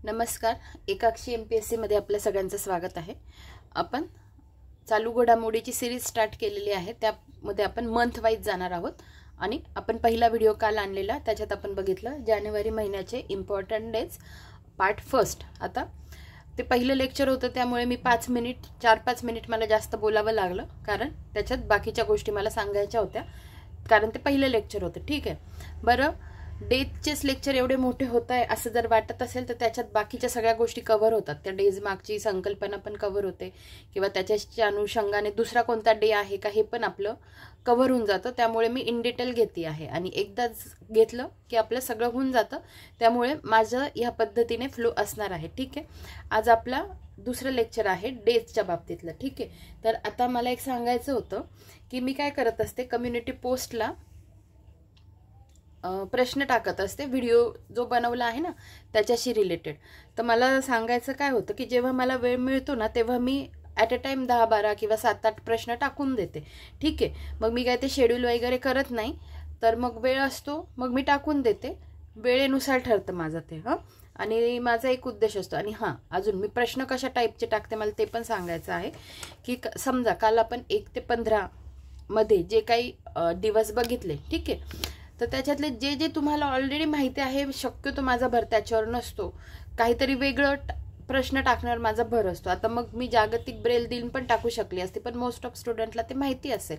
नमस्कार. एकाक्षी MPSC मध्ये आपल्या सगळ्यांचं स्वागत आहे. आपण चालू घडामोडीची सीरीज स्टार्ट केलेली आहे. त्यामध्ये आपण मंथ वाईज जाणार आहोत आणि आपण पहिला व्हिडिओ काल आणलेला त्याच्यात आपण बघितलं जानेवारी महिन्याचे इम्पॉर्टंट डेज पार्ट फर्स्ट. आता ते पहिलं लेक्चर होतं त्यामुळे मी 4-5 मिनिट मला जास्त बोलावं लागलं कारण त्याच्यात बाकीच्या गोष्टी मला सांगायच्या होत्या कारण ते पहिलं लेक्चर होतं. ठीक आहे. बरं, डेजचेच लेक्चर एवढे मोठे होत आहे असं जर वाटत असेल तर त्याच्यात बाकीच्या सगळ्या गोष्टी कव्हर होतात. त्या डेज मागची संकल्पना पण कव्हर होते किंवा त्याच्या अनुषंगाने दुसरा कोणता डे आहे का हे पण आपलं कव्हर होऊन जातं. त्यामुळे मी इन डिटेल घेते आहे आणि एकदाच घेतलं की आपलं सगळं होऊन जातं. त्यामुळे माझं ह्या पद्धतीने फ्लो असणार आहे. ठीक आहे. आज आपला दुसरं लेक्चर आहे डेजच्या बाबतीतलं. ठीक आहे. तर आता मला एक सांगायचं होतं की मी काय करत असते, कम्युनिटी पोस्टला प्रश्न टाकत असते व्हिडिओ जो बनवला आहे ना त्याच्याशी रिलेटेड. तर मला सांगायचं काय होतं की जेव्हा मला वेळ मिळतो ना तेव्हा मी ॲट अ टाइम 10-12 किंवा 7-8 प्रश्न टाकून देते. ठीक आहे. मग मी काय ते शेड्यूल वगैरे करत नाही. तर मग वेळ असतो मग मी टाकून देते. वेळेनुसार ठरतं माझं ते. आणि माझा एक उद्देश असतो. आणि अजून मी प्रश्न कशा टाईपचे टाकते मला ते पण सांगायचं आहे की समजा काल आपण 1 ते 15 मध्ये जे काही दिवस बघितले. ठीक आहे. तर त्याच्यातले जे जे तुम्हाला ऑलरेडी माहिती आहे शक्यतो माझा भर त्याच्यावर नसतो. काहीतरी वेगळं प्रश्न टाकण्यावर माझा भर असतो. आता मग मी जागतिक ब्रेल दिन पण टाकू शकली असते पण मोस्ट ऑफ स्टुडंटला ते माहिती असेल.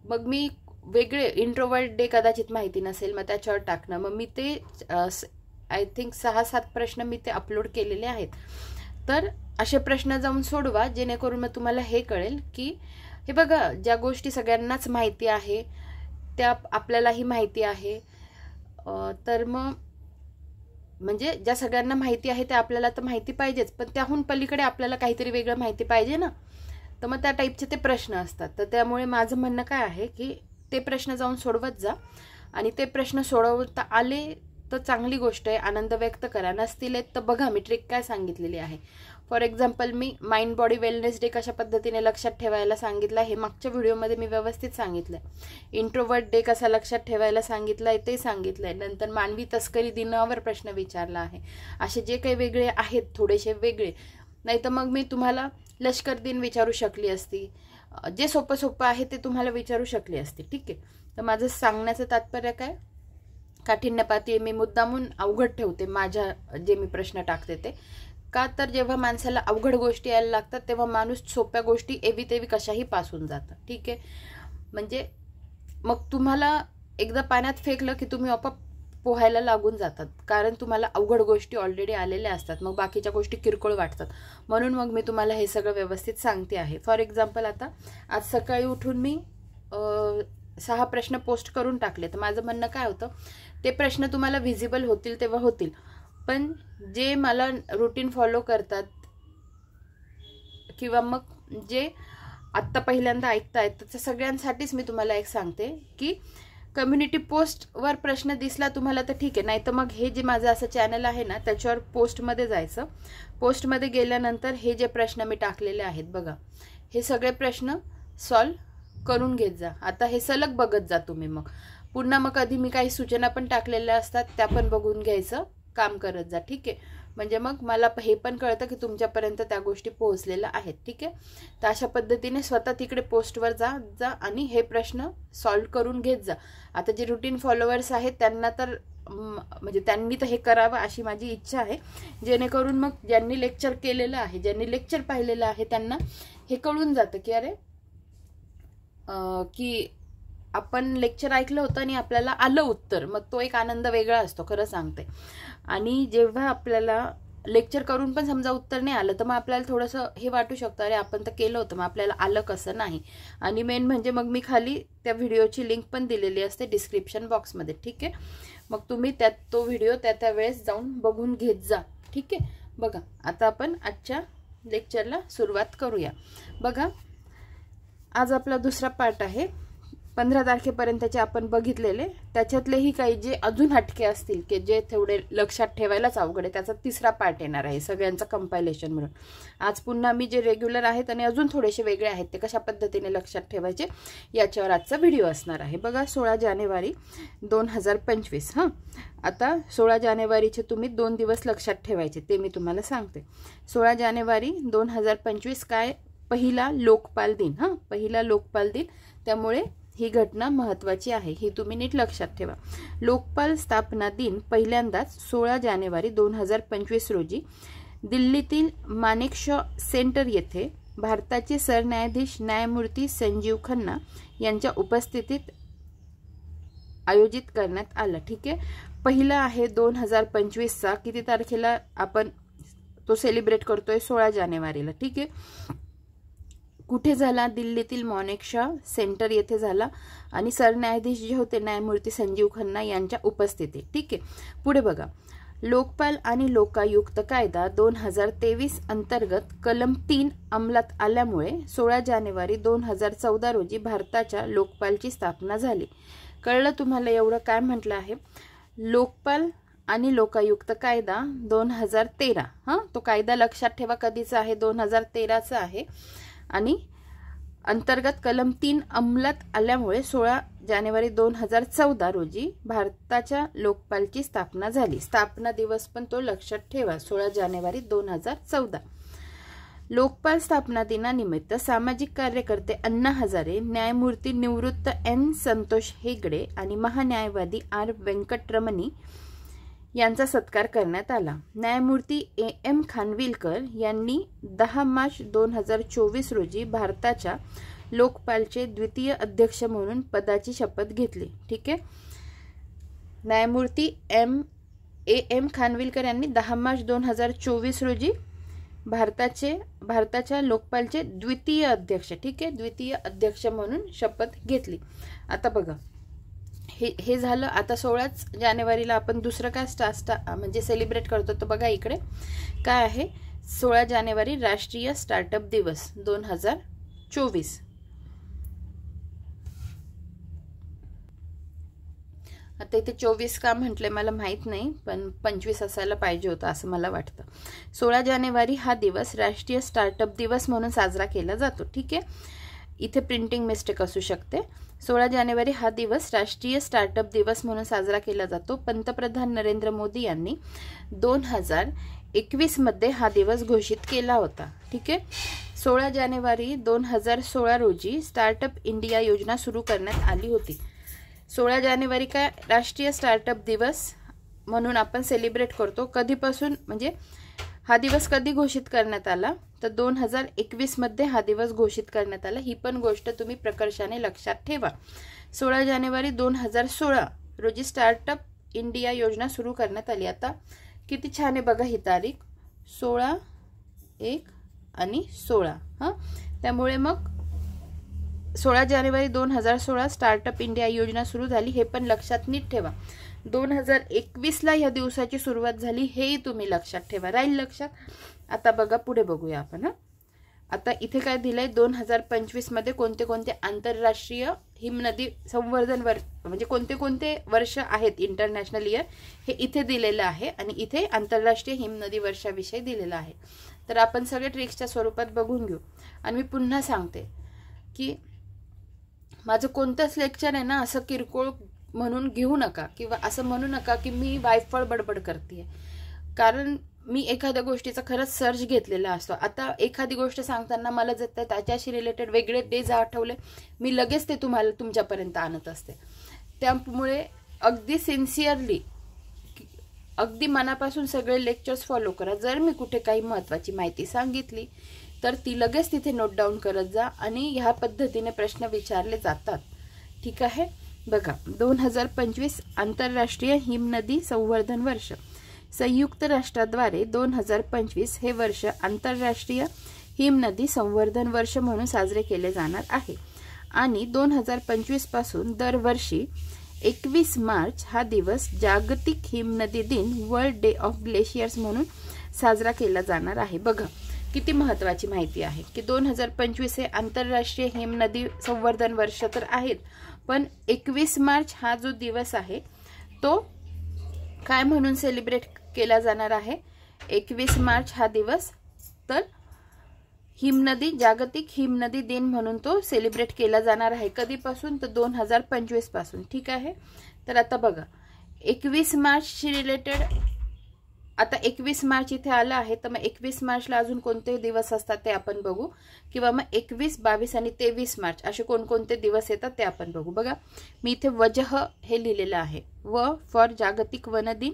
मग मी वेगळे इंट्रोवर्ट डे कदाचित माहिती नसेल मग त्याच्यावर टाकणं. मग मी ते आय थिंक 6-7 प्रश्न मी ते अपलोड केलेले आहेत. तर असे प्रश्न जाऊन सोडवा जेणेकरून मग तुम्हाला हे कळेल की हे बघा ज्या गोष्टी सगळ्यांनाच माहिती आहे त्या आपल्यालाही माहिती आहे. तर मग म्हणजे ज्या सगळ्यांना माहिती आहे त्या आपल्याला तर माहिती पाहिजेच पण त्याहून पलीकडे आपल्याला काहीतरी वेगळं माहिती पाहिजे ना. तर मग त्या टाईपचे ते प्रश्न असतात. तर त्यामुळे माझं म्हणणं काय आहे की ते प्रश्न जाऊन सोडवत जा आणि ते प्रश्न सोडवता आले तर चांगली गोष्ट आहे, आनंद व्यक्त करा. नसतील तर बघा मी ट्रिक काय सांगितलेली आहे. For example me mind body wellness day कशा पद्धतीने लक्षात ठेवायला सांगितलं हे मागच्या व्हिडिओमध्ये मी व्यवस्थित सांगितलं आहे. इंट्रोवर्ट डे कसा लक्षात ठेवायला सांगितलं आहे ते सांगितलं आहे. नंतर मानवी तस्करी दिनावर प्रश्न विचारला आहे. असे जे काही वेगळे आहेत थोडेसे वेगळे, नाही तर मग मी तुम्हाला लष्कर दिन विचारू शकली असती. जे सोपं आहे ते तुम्हाला विचारू शकली असती. ठीक आहे. तर माझं सांगण्याचं तात्पर्य काय, काठिण्यपाती मी मुद्दामून अवघड ठेवते माझ्या जे मी प्रश्न टाकते ते. का तर जेव्हा माणसाला अवघड गोष्टी यायला लागतात तेव्हा माणूस सोप्या गोष्टी एवी तेवी कशाही पासून जातं. ठीक आहे. म्हणजे मग तुम्हाला एकदा पाण्यात फेकलं की तुम्ही आपोआप पोहायला लागून जातात कारण तुम्हाला अवघड गोष्टी ऑलरेडी आलेल्या असतात. मग बाकीच्या गोष्टी किरकोळ वाटतात. म्हणून मग मी तुम्हाला हे सगळं व्यवस्थित सांगते आहे. फॉर एक्झाम्पल आता आज सकाळी उठून मी 6 प्रश्न पोस्ट करून टाकले. तर माझं म्हणणं काय होतं, ते प्रश्न तुम्हाला व्हिजिबल होतील तेव्हा होतील पण जे मला रुटीन फॉलो करतात किंवा मग जे आत्ता पहिल्यांदा ऐकतायत तर सगळ्यांसाठीच मी तुम्हाला एक सांगते की कम्युनिटी पोस्टवर प्रश्न दिसला तुम्हाला तर ठीक आहे, नाही तर मग हे जे माझं असं चॅनल आहे ना त्याच्यावर पोस्टमध्ये जायचं. पोस्टमध्ये गेल्यानंतर हे जे प्रश्न मी टाकलेले आहेत बघा हे सगळे प्रश्न सॉल्व करून घेत जा. आता हे सलग बघत जा तुम्ही. मग पुन्हा मग कधी मी काही सूचना पण टाकलेल्या असतात त्या पण बघून घ्यायचं काम करत जा. ठीक आहे. म्हणजे मग मला हे पण कळतं की तुमच्यापर्यंत त्या गोष्टी पोहोचलेल्या आहेत. ठीक आहे. तर अशा पद्धतीने स्वतः तिकडे पोस्टवर जा आणि हे प्रश्न सॉल्व करून घेत जा. आता जे रुटीन फॉलोअर्स आहेत त्यांना तर म्हणजे त्यांनी तर हे करावं अशी माझी इच्छा आहे जेणेकरून मग ज्यांनी लेक्चर केलेलं आहे ज्यांनी लेक्चर पाहिलेलं आहे त्यांना हे कळून जातं की अरे की आपण लेक्चर ऐकलं होतं आणि आपल्याला आलं उत्तर. मग तो एक आनंद वेगळा असतो खरं सांगते. आणि जेव्हा आपल्याला लेक्चर करून पण समजा उत्तर नाही आलं तर मग आपल्याला थोडंसं हे वाटू शकतं अरे आपण तर केलं होतं मग आपल्याला आलं कसं नाही. आणि मेन म्हणजे मग मी खाली त्या व्हिडिओची लिंक पण दिलेली असते डिस्क्रिप्शन बॉक्समध्ये. ठीक आहे. मग तुम्ही तो व्हिडिओ त्या वेळेस जाऊन बघून घेत जा. ठीक आहे. बघा आता आपण आजच्या लेक्चरला सुरुवात करूया. बघा आज आपला दुसरा पार्ट आहे 15 तारखेपर्यंतचे आपण बघितलेले, त्याच्यातलेही काही जे अजून हटके असतील की जे थोडे लक्षात ठेवायलाच अवघड आहे, त्याचा तिसरा पार्ट येणार आहे सगळ्यांचा कंपायलेशन म्हणून. आज पुन्हा मी जे रेग्युलर आहेत आणि अजून थोडेसे वेगळे आहेत ते कशा पद्धतीने लक्षात ठेवायचे याच्यावर आजचा व्हिडिओ असणार आहे. बघा 16 जानेवारी 2025. हां, आता 16 जानेवारीचे तुम्ही 2 दिवस लक्षात ठेवायचे ते मी तुम्हाला सांगते. 16 जानेवारी 2025 काय? पहिला लोकपाल दिन. हां, पहिला लोकपाल दिन, त्यामुळे ही घटना महत्त्वाची आहे, ही तुम्ही नीट लक्षात ठेवा. लोकपाल स्थापना दिन पहिल्यांदाच 16 जानेवारी 2025 रोजी दिल्लीतील मानेकशॉ सेंटर येथे भारताचे सरन्यायाधीश न्यायमूर्ती संजीव खन्ना यांच्या उपस्थितीत आयोजित करण्यात आला. ठीक आहे, पहिला आहे 2025चा. किती तारखेला आपण तो सेलिब्रेट करतोय? 16 जानेवारीला. ठीक आहे, कुठे झाला? दिल्लीतील मानेकशॉ सेंटर येथे झाला आणि सरन्यायाधीश जे होते न्यायमूर्ती संजीव खन्ना यांच्या उपस्थितीत. ठीक आहे, पुढे बघा. लोकपाल आणि लोकायुक्त कायदा 2023 अंतर्गत कलम 3 अंमलात आल्यामुळे 16 जानेवारी 2014 रोजी भारताच्या लोकपालची स्थापना झाली. कळलं तुम्हाला एवढं काय म्हटलं आहे? लोकपाल आणि लोकायुक्त कायदा 2013. हां, तो कायदा लक्षात ठेवा कधीचा आहे? 2013चा आहे. आणि अंतर्गत कलम 3 अंमलात आल्यामुळे 16 जानेवारी 2014 रोजी भारताच्या लोकपालची स्थापना झाली. स्थापना दिवस पण तो लक्षात ठेवा, 16 जानेवारी 2014. लोकपाल स्थापना दिनानिमित्त सामाजिक कार्यकर्ते अण्णा हजारे, न्यायमूर्ती निवृत्त एन संतोष हेगडे आणि महान्यायवादी आर व्यंकटरमणी यांचा सत्कार करण्यात आला. न्यायमूर्ती एम खानविलकर यांनी 10 मार्च 2024 रोजी भारताच्या लोकपालचे द्वितीय अध्यक्ष म्हणून पदाची शपथ घेतली. ठीक आहे, न्यायमूर्ती एम खानविलकर यांनी 10 मार्च 2024 रोजी भारताच्या लोकपालचे द्वितीय अध्यक्ष, ठीक आहे, द्वितीय अध्यक्ष म्हणून शपथ घेतली. आता बघा, हे झालं. आता 16 जानेवारीला आपण दुसरं काय म्हणजे सेलिब्रेट करतो तर बघा इकडे काय आहे? 16 जानेवारी राष्ट्रीय स्टार्टअप दिवस 2024. आता इथे 24 का म्हटले मला माहित नाही, पण 25 असायला पाहिजे होतं असं मला वाटतं. 16 जानेवारी हा दिवस राष्ट्रीय स्टार्टअप दिवस म्हणून साजरा केला जातो. ठीक आहे, इथे प्रिंटिंग मिस्टेक असू शकते. 16 जानेवारी हा दिवस राष्ट्रीय स्टार्टअप दिवस म्हणून साजरा केला जातो. पंतप्रधान नरेंद्र मोदी यांनी 2021 मध्ये हा दिवस घोषित केला होता. ठीक आहे, 16 जानेवारी 2016 रोजी स्टार्टअप इंडिया योजना सुरू करण्यात आली होती. 16 जानेवारी काय? राष्ट्रीय स्टार्टअप दिवस म्हणून आपण सेलिब्रेट करतो. कधीपासून म्हणजे हा दिवस कधी घोषित करण्यात आला? तर 2021 मध्ये हा दिवस घोषित करण्यात आला. ही पण गोष्ट तुम्ही प्रकर्षाने लक्षात ठेवा. 16 जानेवारी 2016 रोजी स्टार्टअप इंडिया योजना सुरू करण्यात आली. आता किती छान आहे बघा ही तारीख, 16, 1 आणि 16. हां, त्यामुळे मग 16 जानेवारी 2016 स्टार्टअप इंडिया योजना सुरू झाली, हे पण लक्षात नीट ठेवा. 2021ला या दिवसाची सुरुवात झाली, हेही तुम्ही लक्षात ठेवा. राहील लक्षात? आता बघा पुढे बघूया आपण. आता इथे काय दिलंय? 2025 मध्ये कोणते कोणते आंतरराष्ट्रीय हिमनदी संवर्धन म्हणजे कोणते कोणते वर्ष आहेत इंटरनॅशनल इयर, हे इथे दिलेलं आहे आणि इथे आंतरराष्ट्रीय हिमनदी वर्षाविषयी दिलेलं आहे. तर आपण सगळे ट्रिक्सच्या स्वरूपात बघून घेऊ. आणि मी पुन्हा सांगते की माझं कोणतंच लेक्चर आहे ना असं किरकोळ म्हणून घेऊ नका किंवा असं म्हणू नका की मी वायफळ बडबड करते, कारण मी एखाद्या गोष्टीचा खरंच सर्च घेतलेला असतो. आता एखादी गोष्ट सांगताना मला जर त्याच्याशी रिलेटेड वेगळे डेज आठवले, मी लगेच ते तुमच्यापर्यंत आणत असते. त्यामुळे अगदी सिन्सिअरली, अगदी मनापासून सगळे लेक्चर्स फॉलो करा. जर मी कुठे काही महत्त्वाची माहिती सांगितली तर ती लगेच तिथे नोट डाऊन करत जा आणि ह्या पद्धतीने प्रश्न विचारले जातात. ठीक आहे, बघा 2025 आंतरराष्ट्रीय हिमनदी संवर्धन वर्ष. संयुक्त राष्ट्राद्वारे 2025 हे वर्ष आंतरराष्ट्रीय हिमनदी संवर्धन वर्ष म्हणून साजरे केले जाणार आहे आणि 2025 पासून दरवर्षी 21 मार्च हा दिवस जागतिक हिमनदी दिन, वर्ल्ड डे ऑफ ग्लेशियर्स म्हणून साजरा केला जाणार आहे. बघा किती महत्त्वाची माहिती आहे की 2025 हे आंतरराष्ट्रीय हिमनदी संवर्धन वर्ष तर आहेत, पण 21 मार्च हा जो दिवस आहे तो काय म्हणून सेलिब्रेट केला जाणार आहे? 21 मार्च हा दिवस तर हिमनदी, जागतिक हिमनदी दिन म्हणून तो सेलिब्रेट केला जाणार आहे. कधीपासून? तर 2025 पासून. ठीक आहे. तर आता बघा 21 मार्चशी रिलेटेड, आता 21 मार्च इथे आला आहे, तर मग 21 मार्चला अजून कोणते दिवस असतात ते आपण बघू, किंवा मग 21, 22 आणि 23 मार्च असे कोणकोणते दिवस येतात ते आपण बघू. बघा मी इथे वजह हे लिहिलेलं आहे. व फॉर जागतिक वन दिन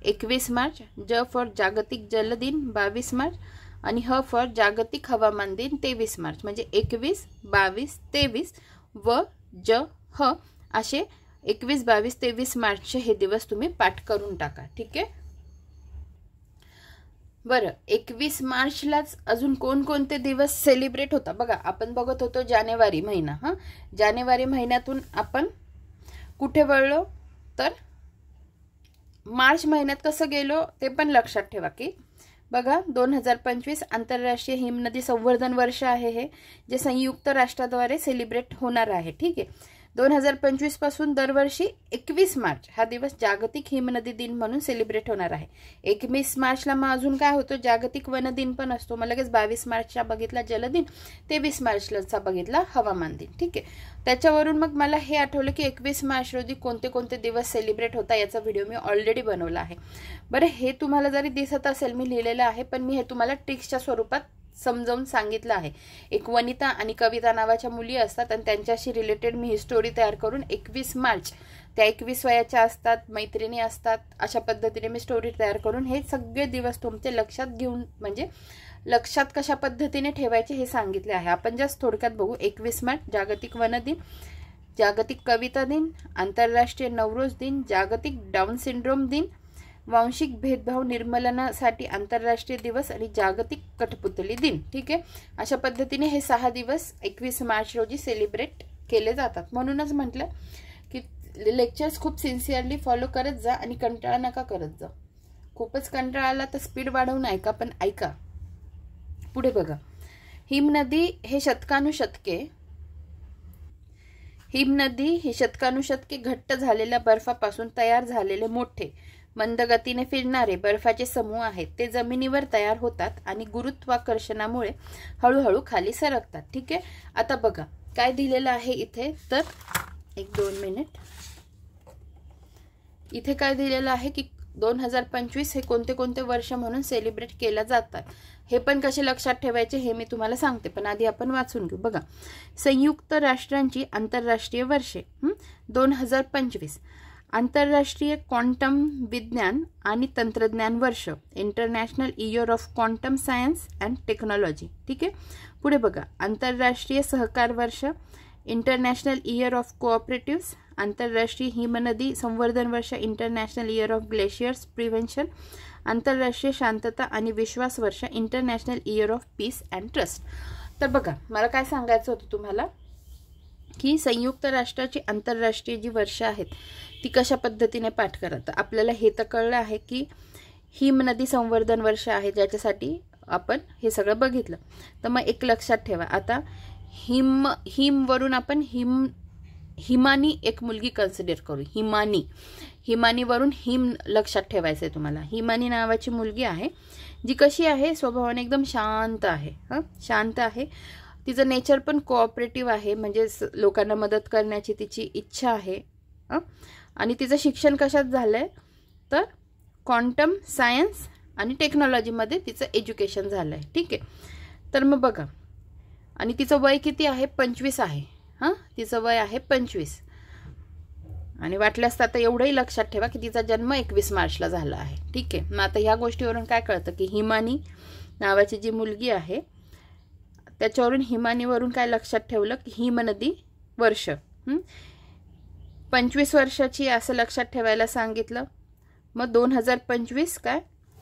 21 मार्च, ज फॉर जागतिक जल दिन 22 मार्च आणि ह फॉर जागतिक हवामान दिन 23 मार्च. म्हणजे 21, 22, 23 व ज ह असे 21, 22, 23 मार्चचे हे दिवस तुम्ही पाठ करून टाका. ठीक आहे. बरं 21 मार्चलाच अजून कोणकोणते दिवस सेलिब्रेट होता? बघा आपण बघत होतो जानेवारी महिना. हां, जानेवारी महिन्यातून आपण कुठे वळलो? तर मार्च महिन्यात कसं गेलो ते पण लक्षात ठेवा. की बघा 2025 आंतरराष्ट्रीय हिमनदी संवर्धन वर्ष आहे हे, जे संयुक्त राष्ट्राद्वारे सेलिब्रेट होणार आहे. ठीक आहे. 2025 पासून दरवर्षी 21 मार्च हा दिवस जागतिक हिमनदी दिन म्हणून सेलिब्रेट होणार आहे. 21 मार्चला मग अजून काय होतं? जागतिक वन दिन पण असतो. मग लगेच 22 मार्चला बघितला जलदिन, 23 मार्चला बघितला हवामान दिन. ठीक आहे. त्याच्यावरून मग मला हे आठवलं की 21 मार्च रोजी कोणते कोणते दिवस सेलिब्रेट होता याचा व्हिडिओ मी ऑलरेडी बनवला आहे. बरं हे तुम्हाला जरी दिसत असेल मी लिहिलेलं आहे, पण मी हे तुम्हाला ट्रिक्सच्या स्वरूपात समजावून सांगितलं आहे. एक वनिता आणि कविता नावाच्या मुली असतात आणि त्यांच्याशी रिलेटेड मी ही स्टोरी तयार करून 21 मार्च त्या 21 वयाच्या असतात, मैत्रिणी असतात, अशा पद्धतीने मी स्टोरी तयार करून हे सगळे दिवस तुमचे लक्षात घेऊन, म्हणजे लक्षात कशा पद्धतीने ठेवायचे हे सांगितले आहे. आपण जस्ट थोडक्यात बघू. 21 मार्च जागतिक वन दिन, जागतिक कविता दिन, आंतरराष्ट्रीय नवरोज दिन, जागतिक डाऊन सिंड्रोम दिन, वांशिक भेदभाव निर्मूलनासाठी आंतरराष्ट्रीय दिवस आणि जागतिक कठपुतली दिन. ठीक आहे. अशा पद्धतीने हे 6 दिवस 21 मार्च रोजी सेलिब्रेट केले जातात. म्हणूनच म्हटलं की लेक्चर्स खूप सिन्सिअरली फॉलो करत जा आणि कंटाळा नका करत जा. खूपच कंटाळा आला तर स्पीड वाढवून ऐका, पण ऐका. पुढे बघा. हिमनदी हे शतकानुशतके घट्ट झालेल्या बर्फापासून तयार झालेले मोठे मंदगतीने फिरणारे बर्फाचे समूह आहेत. ते जमिनीवर तयार होतात आणि गुरुत्वाकर्षणामुळे हळूहळू खाली सरकतात. ठीक आहे. आता बघा काय दिलेलं आहे इथे, तर 1-2 मिनिट. इथे काय दिलेलं आहे की 2025 हे कोणते कोणते वर्ष म्हणून सेलिब्रेट केल्या जातात हे पण कसे लक्षात ठेवायचे हे मी तुम्हाला सांगते, पण आधी आपण वाचून घेऊ. बघा संयुक्त राष्ट्रांची आंतरराष्ट्रीय वर्षे 2025 आंतरराष्ट्रीय क्वांटम विज्ञान आणि तंत्रज्ञान वर्ष, international year of quantum science and technology. ठीक आहे. पुढे बघा आंतरराष्ट्रीय सहकार वर्ष, इंटरनॅशनल इयर ऑफ कोऑपरेटिव्स, आंतरराष्ट्रीय हिमनदी संवर्धन वर्ष, international year of glaciers prevention, आंतरराष्ट्रीय शांतता आणि विश्वास वर्ष, international year of peace and trust. तर बघा मला काय सांगायचं होतं तुम्हाला की संयुक्त राष्ट्राची आंतरराष्ट्रीय जी वर्ष आहेत ती कशा पद्धतीने पाठ करत. आपल्याला हे तर कळलं आहे की हिमनदी संवर्धन वर्ष आहे ज्याच्यासाठी आपण हे सगळं बघितलं. तर मग एक लक्षात ठेवा. आता हिमवरून आपण हिमानी एक मुलगी कन्सिडर करू. हिमानीवरून हिम लक्षात ठेवायचं आहे तुम्हाला. हिमानी नावाची मुलगी आहे जी कशी आहे? स्वभावाने एकदम शांत आहे. शांत आहे. तिचं नेचर पण कोऑपरेटिव्ह आहे, म्हणजे लोकांना मदत करण्याची तिची इच्छा आहे. आणि तिचं शिक्षण कशात झालंय? तर क्वांटम सायन्स आणि टेक्नॉलॉजीमध्ये तिचं एज्युकेशन झालंय. ठीक आहे. तर मग बघा आणि तिचं वय किती आहे? 25 आहे. तिचं वय आहे 25. आणि वाटल्यास आता एवढंही लक्षात ठेवा की तिचा जन्म 21 मार्चला झाला आहे. ठीक आहे. मग आता ह्या गोष्टीवरून काय कळतं की हिमानी नावाची जी मुलगी आहे त्याच्यावरून हिमानीवरून काय लक्षात ठेवलं की हिमनदी वर्ष 25 वर्षाची असं लक्षात ठेवायला सांगितलं. मग 2025 काय?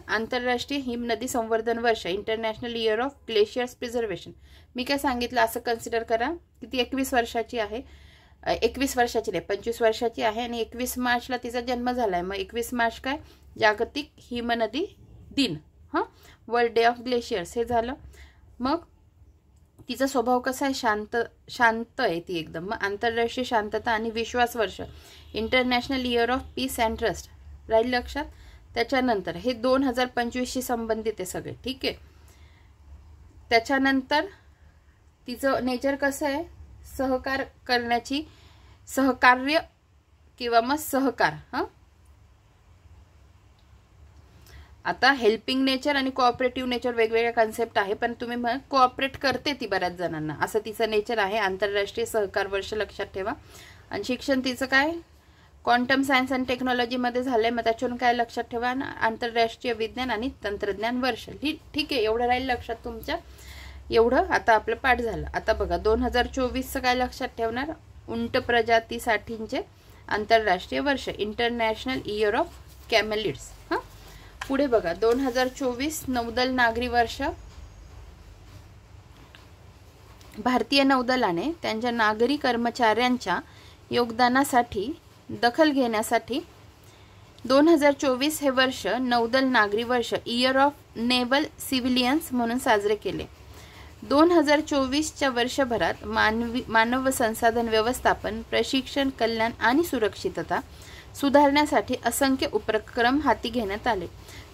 आंतरराष्ट्रीय हिमनदी संवर्धन वर्ष, international year of glaciers preservation. मी काय सांगितलं असं कन्सिडर करा की ती 21 वर्षाची आहे. 21 वर्षाची नाही 25 वर्षाची आहे आणि 21 मार्चला तिचा जन्म झालाय. मग 21 मार्च काय? जागतिक हिमनदी दिन. वर्ल्ड डे ऑफ ग्लेशियर्स हे झालं. मग तिचा स्वभाव कसा आहे, शांत आहे ती एकदम. मग आंतरराष्ट्रीय शांतता आणि विश्वास वर्ष, international year of peace and trust राहील लक्षात. त्याच्यानंतर हे 2025शी संबंधित आहे सगळे, ठीक आहे. त्याच्यानंतर तिचं नेचर कसं आहे, सहकार्य किंवा मग सहकार. आता हेल्पिंग नेचर आणि कोऑपरेटिव्ह नेचर वेगवेगळ्या कन्सेप्ट आहे, पण तुम्ही मग कोऑपरेट करते ती बऱ्याच जणांना, असं तिचं नेचर आहे. आंतरराष्ट्रीय सहकार वर्ष लक्षात ठेवा. आणि शिक्षण तिचं काय, क्वांटम सायन्स आणि टेक्नॉलॉजीमध्ये झालंय. मग त्याच्यावरून काय लक्षात ठेवा, आंतरराष्ट्रीय विज्ञान आणि तंत्रज्ञान वर्ष. ठीक आहे, एवढं राहील लक्षात तुमच्या. एवढं आता आपलं पाठ झालं. आता बघा 2024चं काय लक्षात ठेवणार, उंट प्रजातीसाठींचे आंतरराष्ट्रीय वर्ष, इंटरनॅशनल इयर ऑफ कॅमेलिड्स. पुढे बघा 2024 नौदल नागरी वर्ष. भारतीय नौदलाने त्यांच्या नागरी कर्मचाऱ्यांच्या योगदानासाठी दखल घेण्यासाठी 2024 हे वर्ष नौदल नागरी वर्ष, इयर ऑफ नेव्हल सिव्हिलियन्स म्हणून साजरे केले. 2024च्या वर्षभरात मानव संसाधन व्यवस्थापन, प्रशिक्षण, कल्याण आणि सुरक्षितता सुधारण्यासाठी असंख्य उपक्रम हाती घेण्यात आले.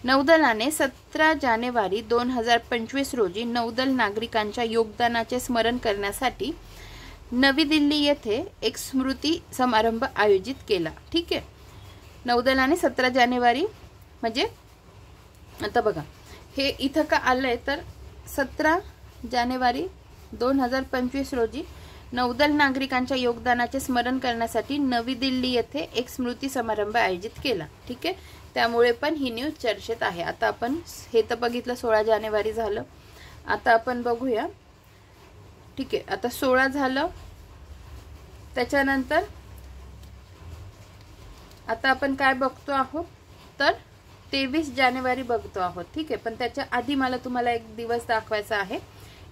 नौदलाने 17 जानेवारी 2025 रोजी नौदल नागरिकांच्या योगदानाचे स्मरण करण्यासाठी नवी दिल्ली येथे एक स्मृती समारंभ आयोजित केला. ठीक आहे, नौदलाने 17 जानेवारी म्हणजे आता बघा हे इथं का आलंय तर 17 जानेवारी 2025 रोजी नौदल नागरिकांच्या योगदानाचे स्मरण करण्यासाठी नवी दिल्ली येथे एक स्मृती समारंभ आयोजित केला. ठीक आहे, त्यामुळे पण ही न्यूज चर्चेत आहे. आता आपण हे तर बघितलं 16 जानेवारी झालं. आता आपण बघूया. ठीक आहे, आता 16 झालं. त्याच्यानंतर आता आपण काय बघतो आहोत तर 23 जानेवारी बघतो आहोत. ठीक आहे, पण त्याच्या आधी मला तुम्हाला एक दिवस दाखवायचा आहे.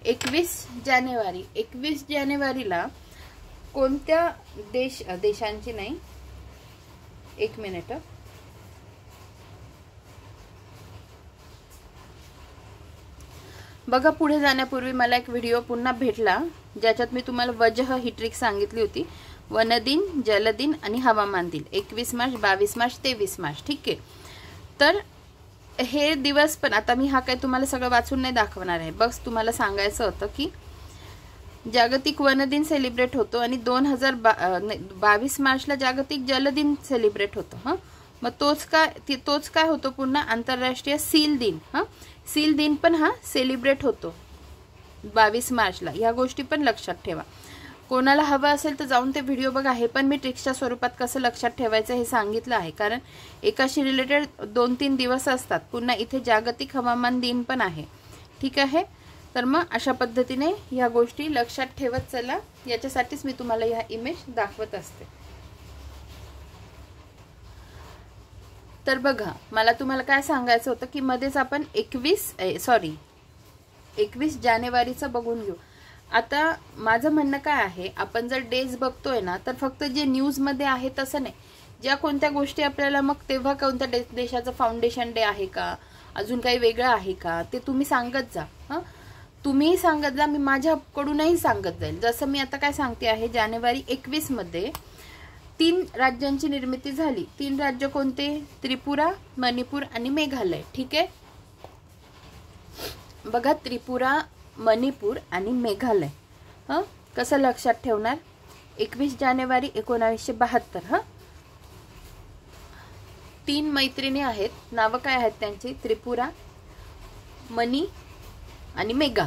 21 जानेवारी. 21 जानेवारीला कोणत्या देशांची नाही, एक मिनिट. बघा पुढे जाण्यापूर्वी मला एक व्हिडिओ पुन्हा भेटला ज्याच्यात मी तुम्हाला वजह ही ट्रिक सांगितली होती. वनदिन, जलदिन आणि हवामान दिन 21 मार्च, 22 मार्च, 23 मार्च. ठीक आहे, तर हे दिवस पण आता मी हा काय तुम्हाला सगळं वाचून नाही दाखवणार आहे. बस तुम्हाला सांगायचं होतं की जागतिक वन दिन सेलिब्रेट होतो आणि 2022 मार्चला जागतिक जलदिन सेलिब्रेट होतो. मग तोच काय होतो पुन्हा आंतरराष्ट्रीय सील दिन. सील दिन पण हा सेलिब्रेट होतो 22 मार्चला. ह्या गोष्टी पण लक्षात ठेवा. कोणाला हवं असेल तर जाऊन ते व्हिडिओ बघा. हे पण मी ट्रिक्सच्या स्वरूपात कसं लक्षात ठेवायचं हे सांगितलं आहे, कारण एकाशी रिलेटेड 2-3 दिवस असतात. पुन्हा इथे जागतिक हवामान दिन पण आहे. ठीक आहे, तर मग अशा पद्धतीने ह्या गोष्टी लक्षात ठेवत चला. याच्यासाठीच मी तुम्हाला ह्या इमेज दाखवत असते. तर बघा मला तुम्हाला काय सांगायचं होतं की मध्येच आपण 21 जानेवारीचं बघून घेऊ. आता माझं म्हणणं काय आहे, आपण जर डेज बघतोय ना तर फक्त जे न्यूज मध्ये आहे तसं नाही. ज्या कोणत्या गोष्टी आपल्याला मग तेव्हा कोणत्या देशाचं फाउंडेशन डे आहे का, अजून काही वेगळं आहे का, ते तुम्ही सांगत जा. तुम्ही सांगत जा, मी माझ्याकडूनही सांगत जाईल. जसं मी आता काय सांगते आहे, जानेवारी 21 मध्ये 3 राज्यांची निर्मिती झाली. 3 राज्य कोणते, त्रिपुरा, मणिपूर आणि मेघालय. ठीक आहे, बघा त्रिपुरा, मणिपूर आणि मेघालय. कसं लक्षात ठेवणार, 21 जानेवारी 1972. 3 मैत्रिणी आहेत, नावं काय आहेत त्यांची, त्रिपुरा, मणी आणि मेघा.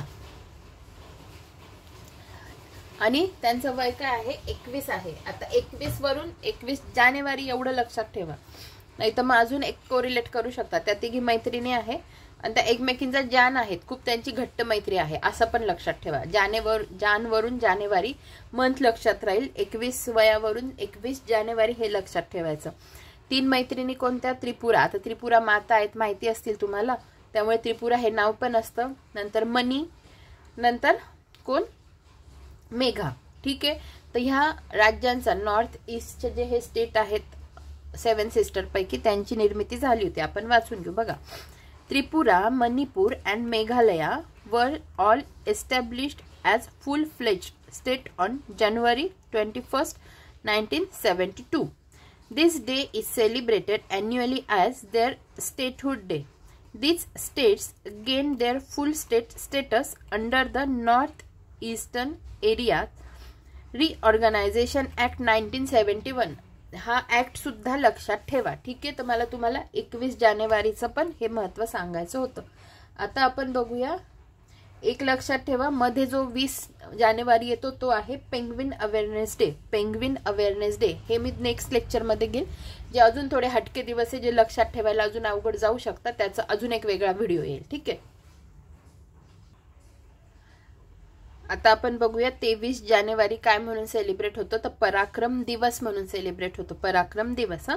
आणि त्यांचं वय काय आहे, 21 आहे. आता 21 वरून 21 जानेवारी एवढं लक्षात ठेवा, नाही तर मग अजून एक कोरिलेट करू शकता. त्या तिघी मैत्रिणी आहे आणि त्या एकमेकींचा जान आहेत, खूप त्यांची घट्ट मैत्री आहे असं पण लक्षात ठेवा. जानवरून जानेवारी मंथ लक्षात राहील. 21 वयावरून 21 जानेवारी हे लक्षात ठेवायचं. 3 मैत्रिणी कोणत्या, त्रिपुरा. आता त्रिपुरा माता आहेत माहिती असतील तुम्हाला, त्यामुळे त्रिपुरा हे नाव पण असतं. नंतर मणी, नंतर कोण, मेघा. ठीक आहे, तर ह्या राज्यांचा नॉर्थ ईस्टचे जे हे स्टेट आहेत 7 सिस्टर पैकी त्यांची निर्मिती झाली होती. आपण वाचून घेऊ. बघा, Tripura, Manipur and Meghalaya were all established as full-fledged state on January 21st, 1972. This day is celebrated annually as their statehood day. These states gained their full state status under the Northeastern Area Reorganization Act 1971. हा act सुद्धा लक्षात ठेवा. ठीक आहे, तर मला तुम्हाला 21 जानेवारीचं पण हे महत्त्व सांगायचं होतं. आता आपण बघूया. एक लक्षात ठेवा, मध्ये जो 20 जानेवारी येतो तो आहे penguin awareness day. Penguin awareness day हे मी नेक्स्ट लेक्चरमध्ये घेईन. जे अजून थोडे हटके दिवस आहे, जे लक्षात ठेवायला अजून अवघड जाऊ शकतात, त्याचा अजून एक वेगळा व्हिडिओ येईल. ठीक आहे. आता आपण बघूया 23 जानेवारी काय म्हणून सेलिब्रेट होतो, तर पराक्रम दिवस म्हणून सेलिब्रेट होतो. पराक्रम दिवस.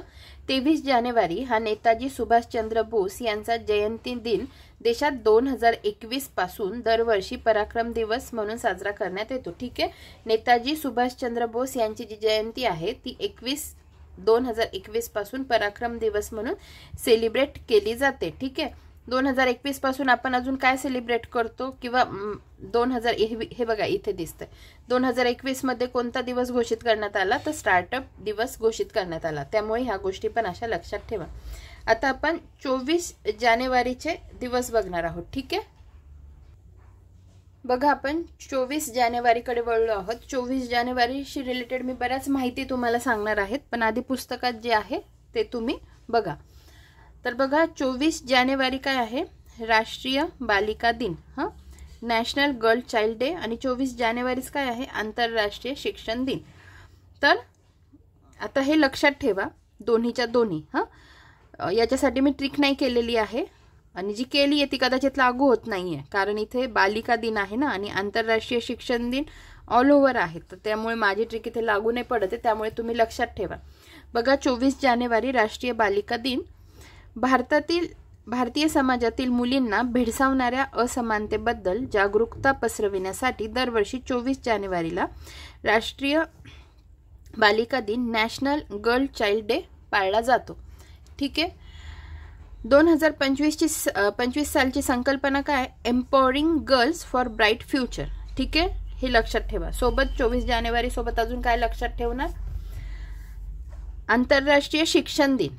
23 जानेवारी हा नेताजी सुभाषचंद्र बोस यांचा जयंती दिन देशात 2021 पासून दरवर्षी पराक्रम दिवस म्हणून साजरा करण्यात येतो. ठीक आहे. नेताजी सुभाषचंद्र बोस यांची जी जयंती आहे ती 2021 पासून पराक्रम दिवस म्हणून सेलिब्रेट केली जाते. ठीक आहे. 2021 पासून आपण अजून काय सेलिब्रेट करतो, किंवा 2000 हे बघा इथे दिसतंय. 2021 मध्ये कोणता दिवस घोषित करण्यात आला, तर स्टार्टअप दिवस घोषित करण्यात आला. त्यामुळे ह्या गोष्टी पण अशा लक्षात ठेवा. आता आपण 24 जानेवारीचे दिवस बघणार आहोत. ठीक आहे. बघा, आपण 24 जानेवारीकडे वळलो आहोत. 24 जानेवारीशी रिलेटेड मी बऱ्याच माहिती तुम्हाला सांगणार आहेत, पण आधी पुस्तकात जे आहे ते तुम्ही बघा. तर बघा, 24 जानेवारी काय आहे, राष्ट्रीय बालिका दिन, नॅशनल गर्ल चाइल्ड डे. आणि 24 जानेवारीच काय आहे, आंतरराष्ट्रीय शिक्षण दिन. तर आता हे लक्षात ठेवा, दोन्हीच्या दोन्ही. याच्यासाठी मी ट्रिक नाही केलेली आहे, आणि जी केली आहे ती कदाचित लागू होत नाहीये, कारण इथे बालिका दिन आहे ना, आणि आंतरराष्ट्रीय शिक्षण दिन ऑल ओव्हर आहे. तर त्यामुळे माझी ट्रिक इथे लागू नाही पडत आहे, त्यामुळे तुम्ही लक्षात ठेवा. बघा, 24 जानेवारी राष्ट्रीय बालिका दिन. भारतीय समाजातील मुलींना भेडसावणाऱ्या असमानतेबद्दल जागरूकता पसरविण्यासाठी दरवर्षी 24 जानेवारीला राष्ट्रीय बालिका दिन, नॅशनल गर्ल चाइल्ड डे पाळला जातो. ठीक आहे. 2025 सालची संकल्पना काय, empowering girls for bright future. ठीक आहे, हे लक्षात ठेवा. सोबत 24 जानेवारी सोबत अजून काय लक्षात ठेवणार, आंतरराष्ट्रीय शिक्षण दिन.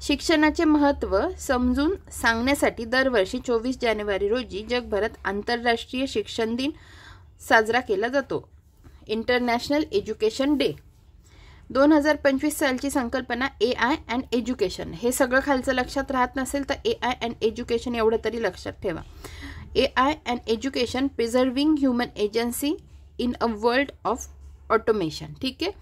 शिक्षणाचे महत्त्व समजून सांगण्यासाठी दरवर्षी 24 जानेवारी रोजी जगभरात आंतरराष्ट्रीय शिक्षण दिन साजरा केला जातो, इंटरनॅशनल एज्युकेशन डे. 2025 सालची संकल्पना AI अँड एज्युकेशन. हे सगळं खालचं लक्षात राहत नसेल तर AI अँड एज्युकेशन एवढं तरी लक्षात ठेवा. AI and education preserving human agency in a world of automation. ठीक आहे,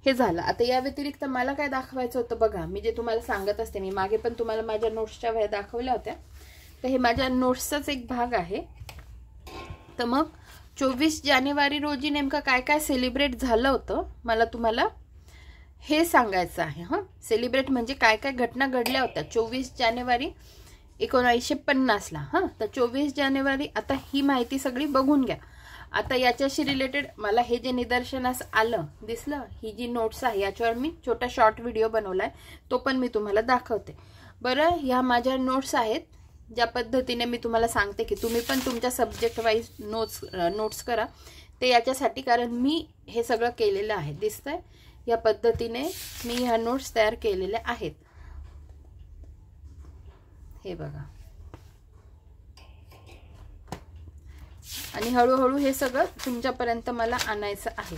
हे झालं. आता या व्यतिरिक्त मला काय दाखवायचं होतं, बघा मी जे तुम्हाला सांगत असते, मी मागे पण तुम्हाला माझ्या नोट्सच्या वह्या दाखवल्या होत्या, तर हे माझ्या नोट्सचाच एक भाग आहे. तर मग 24 जानेवारी रोजी नेमकं काय काय सेलिब्रेट झालं होतं, मला तुम्हाला हे सांगायचं आहे. सेलिब्रेट म्हणजे काय काय घटना घडल्या होत्या 24 जानेवारी 1950ला. तर 24 जानेवारी, आता ही माहिती सगळी बघून घ्या. आता याच्याशी रिलेटेड मला हे जे निदर्शनास आलं, दिसलं, ही जी नोट्स आहे याच्यावर मी छोटा शॉर्ट व्हिडिओ बनवलाय, तो पण मी तुम्हाला दाखवते. बरं, ह्या माझ्या नोट्स आहेत. ज्या पद्धतीने मी तुम्हाला सांगते की तुम्ही पण तुमच्या सब्जेक्ट वाईज नोट्स करा, ते याच्यासाठी, कारण मी हे सगळं केलेलं आहे. दिसतंय, या पद्धतीने मी ह्या नोट्स तयार केलेल्या आहेत. हे बघा, आणि हळूहळू हे सगळं तुमच्यापर्यंत मला आणायचं आहे.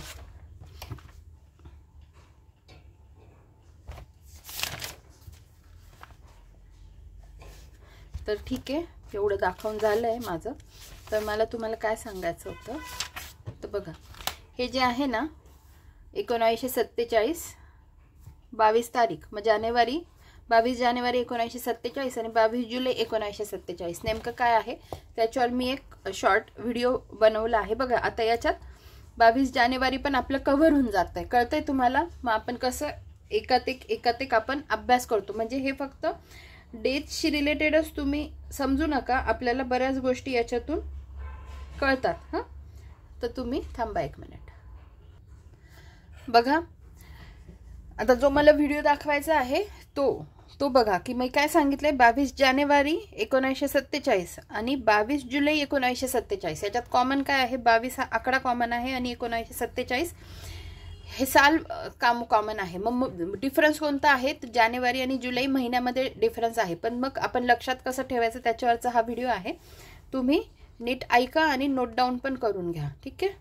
तर ठीक आहे, एवढं दाखवून झालंय माझं. तर मला तुम्हाला काय सांगायचं होतं, तर बघा, हे जे आहे ना 1947 22 तारीख, मग 22 जानेवारी 1947 आणि 22 जुलै 1947 नेमकं काय आहे त्याच्यावर मी एक शॉर्ट व्हिडिओ बनवला आहे. बघा, आता याच्यात 22 जानेवारी पण आपलं कव्हर होऊन जातंय, कळतंय तुम्हाला. मग आपण कसं एकात आपण अभ्यास करतो, म्हणजे हे फक्त डेटशी रिलेटेडच तुम्ही समजू नका, आपल्याला बऱ्याच गोष्टी याच्यातून कळतात. तर तुम्ही थांबा एक मिनिट. बघा, आता जो मला व्हिडिओ दाखवायचा आहे तो तो बघा की मी काय सांगितलंय, 22 जानेवारी 1947 आणि 22 जुलै 1947 याच्यात कॉमन काय आहे, 22 हा आकडा कॉमन आहे आणि 1947 हे साल कॉमन आहे. मग डिफरन्स कोणता आहे, जानेवारी आणि जुलै महिन्यामध्ये डिफरन्स आहे. पण मग आपण लक्षात कसं ठेवायचं त्याच्यावरचा हा व्हिडिओ आहे, तुम्ही नीट ऐका आणि नोट डाऊन पण करून घ्या. ठीक आहे.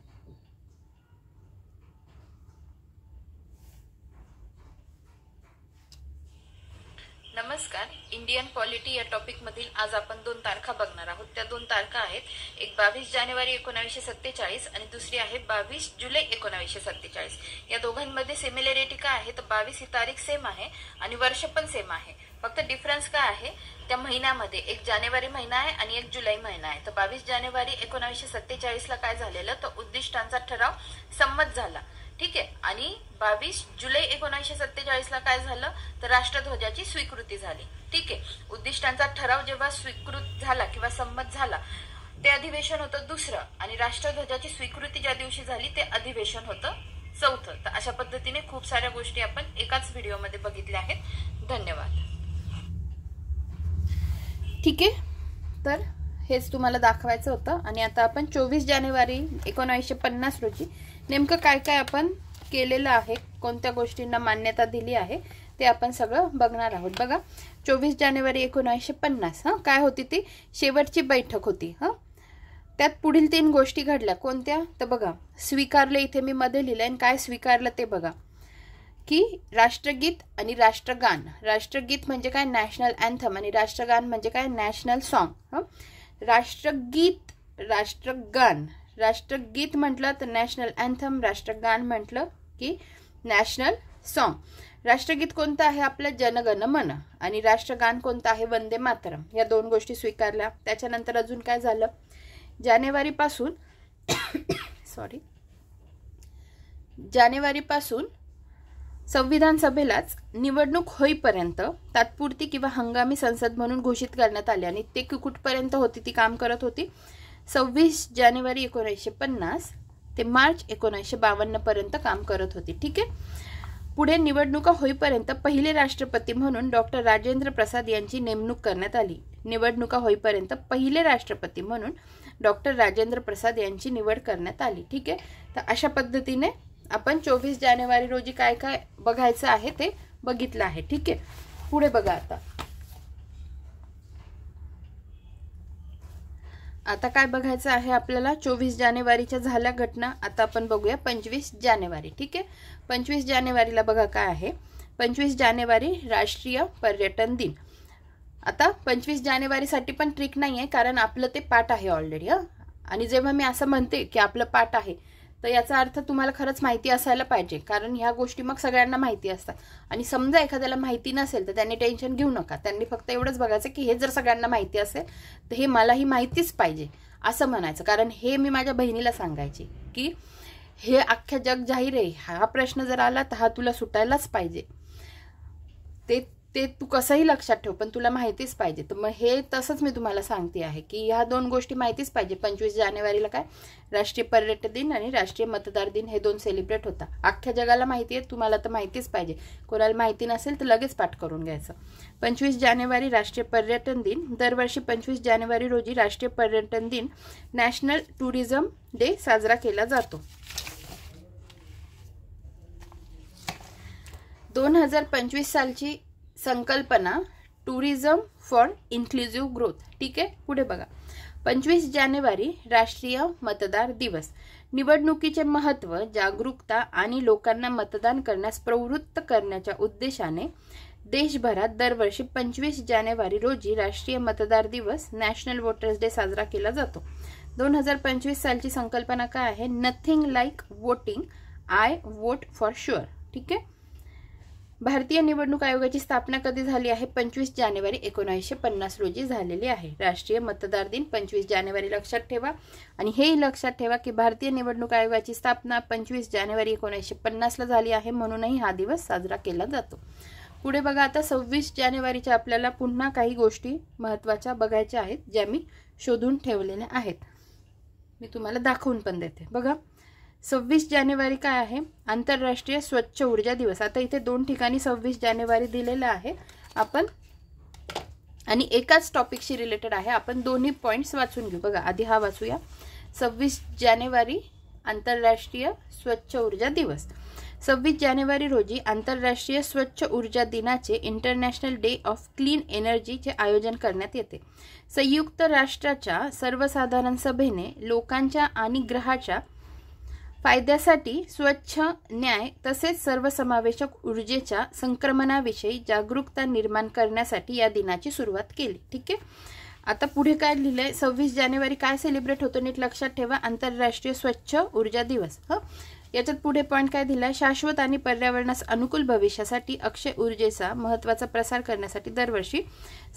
नमस्कार. इंडियन पॉलिटी या टॉपिक मधील आज आपण 2 तारखा बघणार आहोत. त्या 2 तारखा आहेत, एक 22 जानेवारी 1947 आणि दुसरी आहे 22 जुलै 1947. या दोघांमध्ये सिमिलॅरिटी काय आहे, तर 22 ही तारीख सेम आहे आणि वर्ष पण सेम आहे. फक्त डिफरन्स काय आहे, त्या महिन्यामध्ये एक जानेवारी महिना आहे आणि एक जुलै महिना आहे. तर 22 जानेवारी 1947 ला काय झालेलं, तर उद्दिष्टांचा ठराव संमत झाला. ठीक आहे. आणि 22 जुलै 1947 ला काय झालं, तर राष्ट्रध्वजाची स्वीकृती झाली. ठीक आहे. उद्दिष्टांचा ठराव जेव्हा स्वीकृत झाला किंवा संमत झाला, ते अधिवेशन होतं दुसरं आणि राष्ट्रध्वजाची स्वीकृती ज्या दिवशी झाली ते अधिवेशन होतं चौथं. तर अशा पद्धतीने खूप साऱ्या गोष्टी आपण एकाच व्हिडिओमध्ये बघितल्या आहेत. धन्यवाद. ठीक आहे. तर हेच तुम्हाला दाखवायचं होतं. आणि आता आपण 24 जानेवारी 1950 रोजी नेमकं काय काय आपण केलेलं आहे, कोणत्या गोष्टींना मान्यता दिली आहे ते आपण सगळं बघणार आहोत. बघा, 24 जानेवारी 1950 काय होती, ती शेवटची बैठक होती. त्यात पुढील 3 गोष्टी घडल्या. कोणत्या, तर बघा, स्वीकारले, इथे मी मध्ये लिहिलंय आणि काय स्वीकारलं ते बघा, की राष्ट्रगीत आणि राष्ट्रगान. राष्ट्रगीत म्हणजे काय, नॅशनल अँथम, आणि राष्ट्रगान म्हणजे काय, नॅशनल सॉन्ग. राष्ट्रगीत, राष्ट्रगान. राष्ट्रगीत म्हटलं तर नॅशनल अँथम, राष्ट्रगान म्हटलं की नॅशनल सॉन्ग. राष्ट्रगीत कोणतं आहे, आपलं जनगण मन, आणि राष्ट्रगान कोणतं आहे, वंदे मातरम. या 2 गोष्टी स्वीकारल्या. त्याच्यानंतर अजून काय झालं, जानेवारीपासून संविधान सभेलाच निवडणूक होईपर्यंत तात्पुरती किंवा हंगामी संसद म्हणून घोषित करण्यात आले. आणि ते कुठपर्यंत होती, ती काम करत होती 26 जानेवारी 1950 ते मार्च 1952 पर्यंत काम करत होती. ठीक आहे. पुढे निवडणुका होईपर्यंत पहिले राष्ट्रपती म्हणून डॉक्टर राजेंद्र प्रसाद यांची नेमणूक करण्यात आली. निवडणुका होईपर्यंत पहिले राष्ट्रपती म्हणून डॉक्टर राजेंद्र प्रसाद यांची निवड करण्यात आली. ठीक आहे. तर अशा पद्धतीने आपण 24 जानेवारी रोजी काय काय बघायचं आहे ते बघितलं आहे. ठीक आहे. पुढे बघा, आता काय बघायचं आहे आपल्याला, 24 जानेवारीच्या झाल्या घटना. आता आपण बघूया 25 जानेवारी. ठीक आहे. 25 जानेवारीला बघा काय आहे, 25 जानेवारी राष्ट्रीय पर्यटन दिन. आता 25 जानेवारीसाठी पण ट्रिक नाही आहे, कारण आपलं ते पाठ आहे ऑलरेडी. आणि जेव्हा मी असं म्हणते की आपलं पाठ आहे, तर याचा अर्थ तुम्हाला खरंच माहिती असायला पाहिजे, कारण ह्या गोष्टी मग सगळ्यांना माहिती असतात. आणि समजा एखाद्याला माहिती नसेल तर त्यांनी टेन्शन घेऊ नका. त्यांनी फक्त एवढंच बघायचं की हे जर सगळ्यांना माहिती असेल तर हे मलाही माहितीच पाहिजे असं म्हणायचं. कारण हे मी माझ्या बहिणीला सांगायची की हे अख्ख्या जग जाहीर आहे, हा प्रश्न जर आला तर हा तुला सुटायलाच पाहिजे. ते तू कसंही लक्षात ठेव, पण तुला माहितीच पाहिजे. तर मग हे तसंच मी तुम्हाला सांगते आहे की ह्या 2 गोष्टी माहितीच पाहिजे. 25 जानेवारीला काय, राष्ट्रीय पर्यटन दिन आणि राष्ट्रीय मतदार दिन हे 2 सेलिब्रेट होता. अख्ख्या जगाला माहिती आहे, तुम्हाला तर माहितीच पाहिजे. कोणाला माहिती नसेल तर लगेच पाठ करून घ्यायचं. 25 जानेवारी राष्ट्रीय पर्यटन दिन. दरवर्षी 25 जानेवारी रोजी राष्ट्रीय पर्यटन दिन, नॅशनल टुरिझम डे साजरा केला जातो. 2025 सालची संकल्पना टुरिझम फॉर इन्क्लुझिव्ह ग्रोथ. ठीक आहे. पुढे बघा, 25 जानेवारी राष्ट्रीय मतदार दिवस. निवडणुकीचे महत्त्व, जागरूकता आणि लोकांना मतदान करण्यास प्रवृत्त करण्याच्या उद्देशाने देशभरात दरवर्षी 25 जानेवारी रोजी राष्ट्रीय मतदार दिवस, नॅशनल वोटर्स डे साजरा केला जातो. 2025 सालची संकल्पना काय आहे, nothing like voting, I vote for sure. ठीक आहे. भारतीय निवडणूक आयोगाची स्थापना कधी झाली आहे, 25 जानेवारी 1950 रोजी झालेली आहे. राष्ट्रीय मतदार दिन 25 जानेवारी लक्षात ठेवा. आणि हेही लक्षात ठेवा की भारतीय निवडणूक आयोगाची स्थापना 25 जानेवारी 1950 ला झाली आहे, म्हणूनही हा दिवस साजरा केला जातो. पुढे बघा, आता 26 जानेवारीच्या आपल्याला पुन्हा काही गोष्टी महत्त्वाच्या बघायच्या आहेत, ज्या मी शोधून ठेवलेल्या आहेत. मी तुम्हाला दाखवून पण देते. बघा, 26 जानेवारी काय आहे, आंतरराष्ट्रीय स्वच्छ ऊर्जा दिवस. आता इथे 2 ठिकाणी 26 जानेवारी दिलेला आहे आपण आणि एकाच टॉपिकशी रिलेटेड आहे, आपण दोन्ही पॉइंट्स वाचून घेऊ. बघा आधी हा वाचूया. 26 जानेवारी आंतरराष्ट्रीय स्वच्छ ऊर्जा दिवस. 26 जानेवारी रोजी आंतरराष्ट्रीय स्वच्छ ऊर्जा दिनाचे इंटरनॅशनल डे ऑफ क्लीन एनर्जीचे आयोजन करण्यात येते. संयुक्त राष्ट्राच्या सर्वसाधारण सभेने लोकांच्या आणि ग्रहाच्या फायद्यासाठी स्वच्छ, न्याय तसेच सर्वसमावेशक ऊर्जेच्या संक्रमणाविषयी जागरूकता निर्माण करण्यासाठी या दिनाची सुरुवात केली. ठीक आहे. आता पुढे काय लिहिलंय, 26 जानेवारी काय सेलिब्रेट होतो नीट लक्षात ठेवा, आंतरराष्ट्रीय स्वच्छ ऊर्जा दिवस. याच्यात पुढे पॉइंट काय दिलाय, शाश्वत आणि पर्यावरणास अनुकूल भविष्यासाठी अक्षय ऊर्जेचा महत्त्वाचा प्रसार करण्यासाठी दरवर्षी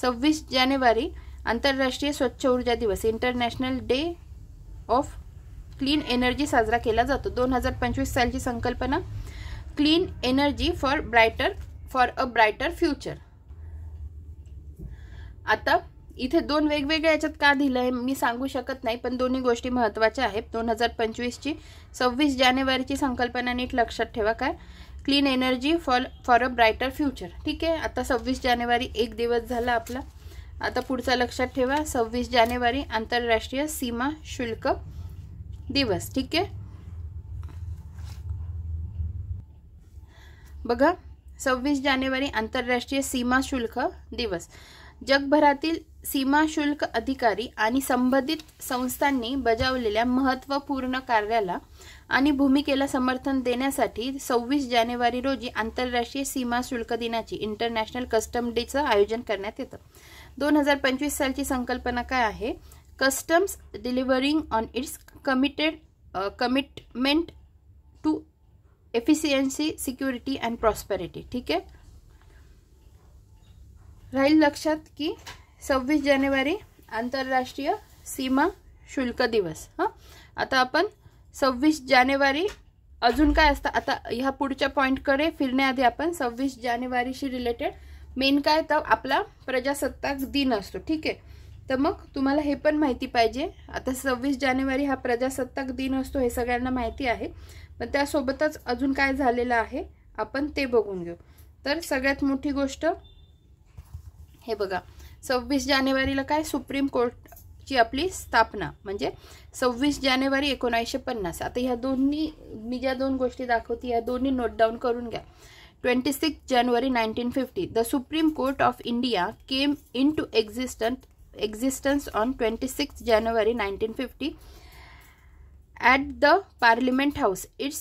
26 जानेवारी आंतरराष्ट्रीय स्वच्छ ऊर्जा दिवस international day of clean energy साजरा केला जातो. 2025 सालची संकल्पना clean energy for a brighter future. आता इथे दोन वेगवेगळ्या याच्यात का दिलंय मी सांगू शकत नाही, पण दोन्ही गोष्टी महत्त्वाच्या आहेत. 2025 ची 26 जानेवारीची संकल्पना नीट लक्षात ठेवा, काय clean energy for a brighter future. ठीक आहे. आता 26 जानेवारी एक दिवस झाला आपला. आता पुढचा लक्षात ठेवा, 26 जानेवारी आंतरराष्ट्रीय सीमा शुल्क दिवस. ठीक आहे. बघा 26 जानेवारी आंतरराष्ट्रीय सीमा शुल्क दिवस. जगभरातील सीमा शुल्क अधिकारी आणि संबंधित संस्थांनी बजावलेल्या महत्त्वपूर्ण कार्याला आणि भूमिकेला समर्थन देण्यासाठी 26 जानेवारी रोजी आंतरराष्ट्रीय सीमा शुल्क दिनाची इंटरनॅशनल कस्टम डेचं आयोजन करण्यात येतं. 2025 सालची संकल्पना काय आहे, customs delivering on its commitment to efficiency, security and prosperity. ठीक आहे. राहील लक्षात की 26 जानेवारी आंतरराष्ट्रीय सीमा शुल्क दिवस. आता आपण 26 जानेवारी अजून काय असतं, आता ह्या पुढच्या पॉइंटकडे फिरण्याआधी आपण 26 जानेवारीशी रिलेटेड मेन काय तर आपला प्रजासत्ताक दिन असतो. ठीक आहे. तर मग तुम्हाला हे पण माहिती पाहिजे. आता 26 जानेवारी हा प्रजासत्ताक दिन असतो हे सगळ्यांना माहिती आहे, पण त्यासोबतच अजून काय झालेलं आहे आपण ते बघून घेऊ. तर सगळ्यात मोठी गोष्ट हे बघा, 26 जानेवारीला काय सुप्रीम कोर्टची आपली स्थापना, म्हणजे 26 जानेवारी 1950. आता ह्या दोन्ही मी ज्या दोन गोष्टी दाखवते या दोन्ही नोट डाऊन करून घ्या. 26 जानेवारी 1950 the supreme court of India came into existence on 26 January 1950 at the Parliament House. Its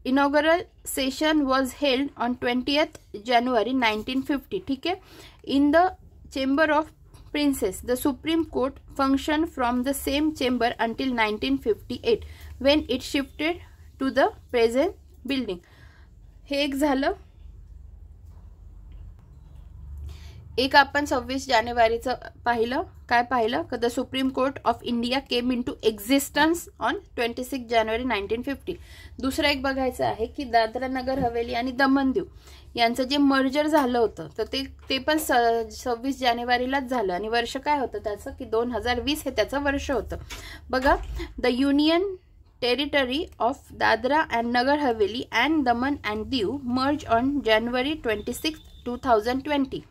inaugural session was held on 20th January 1950. ठीक है. In the Chamber of Princes, the Supreme Court functioned from the same chamber until 1958 when it shifted to the present building. हे एक झालं. एक आपण 26 जानेवारीचं पाहिलं, काय पाहिलं, की the supreme court of India came into existence on 26 जानेवारी 1950. दुसरं एक बघायचं आहे की दादरा नगर हवेली आणि दमन दीव यांचं जे मर्जर झालं होतं तर ते पण 26 जानेवारीलाच झालं. आणि वर्ष काय होतं त्याचं की 2020 हे त्याचं वर्ष होतं. बघा, the union territory of Dadra and Nagar Haveli and Daman and Diu merge on January 26, 2020.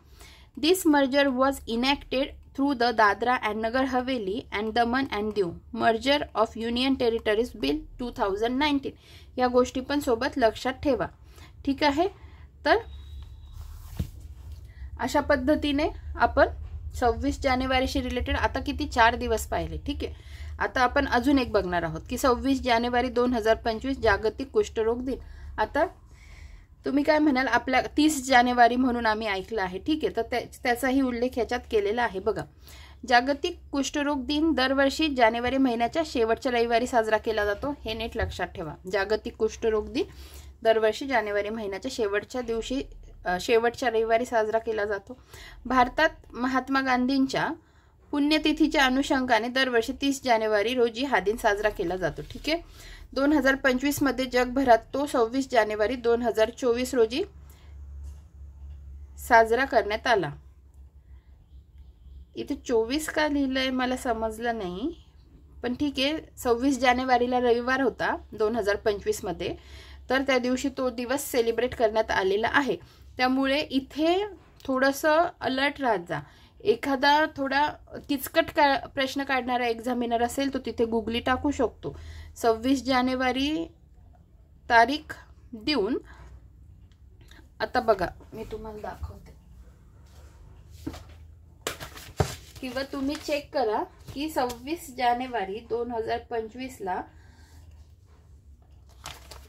This merger was enacted through the Dadra and Nagar Haveli and Daman and Diu Merger of Union Territories Bill 2019. या गोष्टी पण सोबत लक्षात ठेवा. ठीक आहे. तर अशा पद्धतीने आपण 26 जानेवारीशी रिलेटेड आता किती 4 दिवस पाहिले. ठीक आहे. आता आपण अजून एक बघणार आहोत की 26 जानेवारी 2025 जागतिक कुष्ठरोग दिन. आता तुम्ही काय म्हणाल, आपल्या 30 जानेवारी म्हणून आम्ही ऐकलं आहे. ठीक आहे. तर त्याचाही उल्लेख याच्यात केलेला आहे. बघा, जागतिक कुष्ठरोग दिन दरवर्षी जानेवारी महिन्याच्या शेवटच्या रविवारी साजरा केला जातो. हे नीट लक्षात ठेवा. जागतिक कुष्ठरोग दिन दरवर्षी जानेवारी महिन्याच्या शेवटच्या रविवारी साजरा केला जातो. भारतात महात्मा गांधींच्या पुण्यतिथीच्या अनुषंगाने दरवर्षी 30 जानेवारी रोजी हा दिन साजरा केला जातो. ठीक आहे. 2025 मध्ये जगभरात तो 26 जानेवारी 2024 रोजी साजरा करण्यात आला. इथे 24 का लिहिलंय मला समजलं नाही, पण ठीक आहे. 26 जानेवारीला रविवार होता 2025 मध्ये, तर त्या दिवशी तो दिवस सेलिब्रेट करण्यात आलेला आहे. त्यामुळे इथे थोडंसं अलर्ट राहत जा. एखादा थोडा किचकट प्रश्न काढणारा एक्झामिनर असेल तो तिथे गुगली टाकू शकतो. 26 जानेवारी तारीख देऊन आता बघा मी तुम्हाला दाखवते, किंवा तुम्ही चेक करा की 26 जानेवारी 2025 ला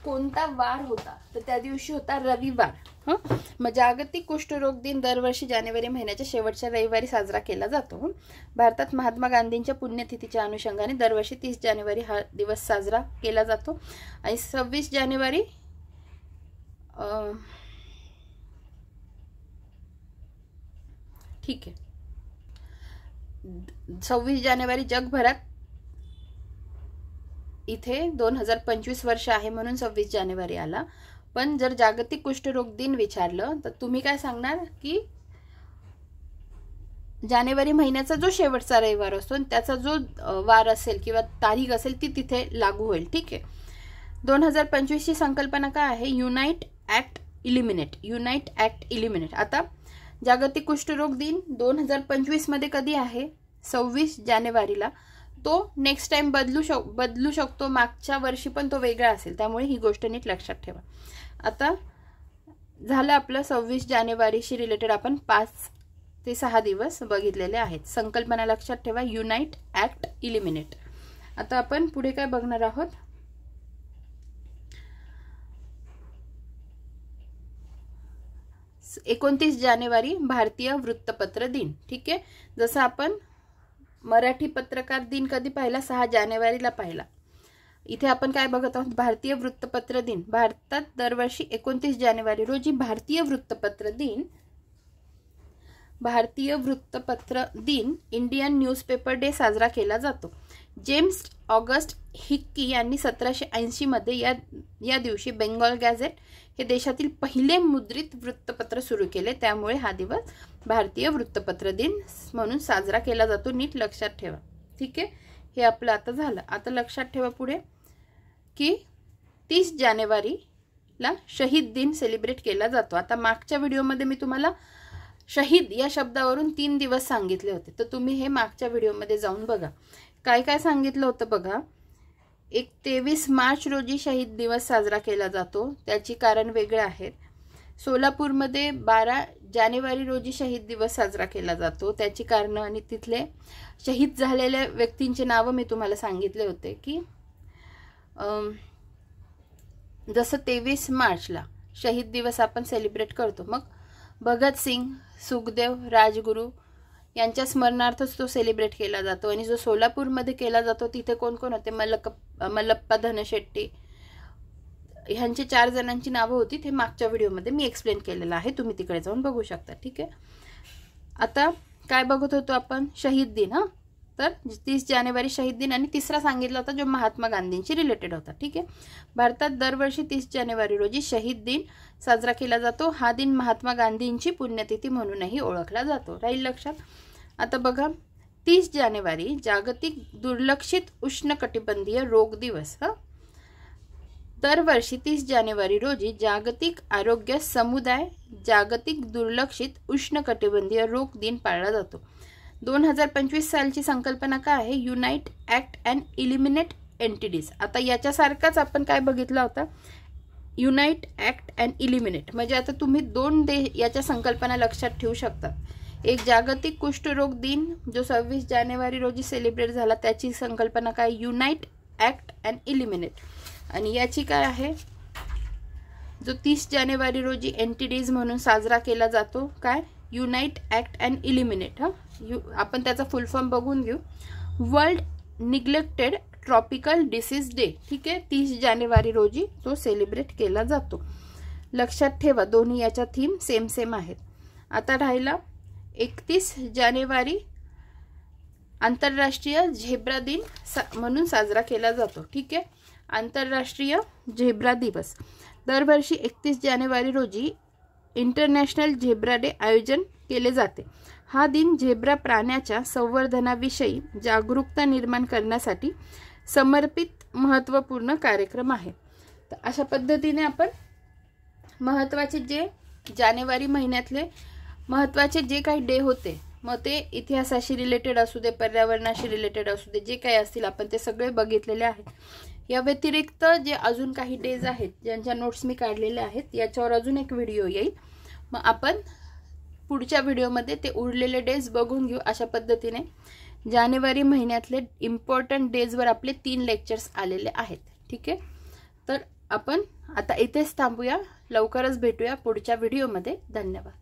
कोणता वार होता. तर त्या दिवशी होता रविवार. मग जागतिक कुष्ठरोग दिन दरवर्षी जानेवारी महिन्याच्या शेवटच्या रविवारी साजरा केला जातो. भारतात महात्मा गांधींच्या पुण्यतिथीच्या अनुषंगाने दरवर्षी 30 जानेवारी हा दिवस साजरा केला जातो. आणि 26 जानेवारी ठीक आहे, 26 जानेवारी जगभरात इथे 2025 वर्ष आहे म्हणून 26 जानेवारी आला. पण जर जागतिक कुष्ठरोग दिन विचारलं तर तुम्ही काय सांगणार की जानेवारी महिन्याचा जो शेवटचा रविवार असतो त्याचा जो वार असेल किंवा तारीख असेल ती तिथे लागू होईल. ठीक आहे. 2025 ची संकल्पना काय आहे? Unite act eliminate. Unite act eliminate. आता जागतिक कुष्ठरोग दिन 2025 मध्ये कधी आहे? 26 जानेवारीला. तो नेक्स्ट टाइम बदलू शकतो. मागच्या वर्षी पण तो वेगळा असेल. त्यामुळे ही गोष्ट नीट लक्षात ठेवा. आता झालं आपलं 26 जानेवारीशी रिलेटेड आपण 5 ते 6 दिवस बघितलेले आहेत. संकल्पना लक्षात ठेवा. Unite act eliminate. आता आपण पुढे काय बघणार आहोत? - 29 जानेवारी भारतीय वृत्तपत्र दिन. ठीक आहे. जसं आपण मराठी पत्रकार दिन कधी पाहिला? 6 जानेवारीला पाहिला. इथे आपण काय बघत आहोत? भारतीय वृत्तपत्र दिन. भारतात दरवर्षी 29 जानेवारी रोजी भारतीय वृत्तपत्र दिन इंडियन न्यूजपेपर डे साजरा केला जातो. जेम्स ऑगस्ट हिक्की यांनी 1780 मध्ये या दिवशी बेंगॉल गॅझेट हे देशातील पहिले मुद्रित वृत्तपत्र सुरू केले. त्यामुळे हा दिवस भारतीय वृत्तपत्र दिन म्हणून साजरा केला जातो. नीट लक्षात ठेवा. ठीक आहे. हे आपलं आता झालं. आता लक्षात ठेवा पुढे की 30 जानेवारीला शहीद दिन सेलिब्रेट केला जातो. आता मागच्या व्हिडिओमध्ये मी तुम्हाला शहीद या शब्दावरून 3 दिवस सांगितले होते. तर तुम्ही हे मागच्या व्हिडिओमध्ये जाऊन बघा. काय काय सांगितलं होतं बघा. 23 मार्च रोजी शहीद दिवस साजरा केला जातो. त्याची कारण वेगळे आहेत. सोलापूरमध्ये 12 जानेवारी रोजी शहीद दिवस साजरा केला जातो. त्याची कारण आणि तिथले शहीद झालेल्या व्यक्तींचे नाव मी तुम्हाला सांगितले होते की जसं 23 मार्चला शहीद दिवस आपण सेलिब्रेट करतो. मग भगतसिंग, सुखदेव, राजगुरू यांच्या स्मरणार्थच तो सेलिब्रेट केला जातो. आणि जो सोलापूरमध्ये केला जातो तिथे कोण कोण होते? मल्लप्पा धनशेट्टी ह्यांची 4 जणांची नावं होती. ते मागच्या व्हिडिओमध्ये मी एक्सप्लेन केलेलं आहे. तुम्ही तिकडे जाऊन बघू शकता. ठीक आहे. आता काय बघत होतो आपण? शहीद दिन. तर 30 जानेवारी शहीद दिन आणि तिसरा सांगितला होता जो महात्मा गांधींशी रिलेटेड होता. ठीक आहे. भारतात दरवर्षी 30 जानेवारी रोजी शहीद दिन साजरा केला जातो. हा दिन महात्मा गांधींची पुण्यतिथी म्हणूनही ओळखला जातो. राहील लक्षात. आता बघा 30 जानेवारी जागतिक दुर्लक्षित उष्णकटिबंधीय रोग दिवस. दरवर्षी 30 जानेवारी रोजी जागतिक आरोग्य समुदाय जागतिक दुर्लक्षित उष्णकटिबंधीय रोग दिन पाळला जातो. 2025 सालची संकल्पना काय आहे? Unite act and eliminate entities. आता याच्यासारखाच आपण काय बघितला होता? Unite act and eliminate. म्हणजे आता तुम्ही 2 याच्या संकल्पना लक्षात ठेवू शकता. एक जागतिक कुष्ठरोग दिन जो 26 जानेवारी रोजी सेलिब्रेट झाला त्याची संकल्पना काय? Unite act and eliminate. आणि याची काय आहे? जो 30 जानेवारी रोजी एंटिटीज म्हणून साजरा केला जातो. काय? Unite act and eliminate. आपण त्याचा फुल फॉर्म बघून घेऊ. World neglected tropical disease day. ठीक आहे. 30 जानेवारी रोजी तो सेलिब्रेट केला जातो. लक्षात ठेवा दोन्ही याच्या थीम सेम आहेत. आता राहिला 31 जानेवारी आंतरराष्ट्रीय झेब्रा दिन म्हणून साजरा केला जातो. ठीक आहे. आंतरराष्ट्रीय झेब्रा दिवस. दरवर्षी 31 जानेवारी रोजी इंटरनॅशनल झेब्रा डे आयोजन केले जाते. हा दिन झेब्रा प्राण्याच्या संवर्धनाविषयी जागरूकता निर्माण करण्यासाठी समर्पित महत्त्वपूर्ण कार्यक्रम आहे. तर अशा पद्धतीने आपण महत्त्वाचे जे जानेवारी महिन्यातले महत्त्वाचे जे काही डे होते, मग ते इतिहासाशी रिलेटेड असू दे, पर्यावरणाशी रिलेटेड असू दे, जे काही असतील आपण ते सगळे बघितलेले आहेत. या व्यतिरिक्त जे अजून काही डेज आहेत ज्यांच्या नोट्स मी काढलेल्या आहेत, याच्यावर अजून एक व्हिडिओ येईल. मग आपण पुढच्या व्हिडिओमध्ये ते उरलेले डेज बघून घेऊ. अशा पद्धतीने जानेवारी महिन्यातले इम्पॉर्टंट डेजवर आपले 3 लेक्चर्स आलेले आहेत. ठीक आहे, तर आपण आता इथेच थांबूया. लवकरच भेटूया पुढच्या व्हिडिओमध्ये. धन्यवाद.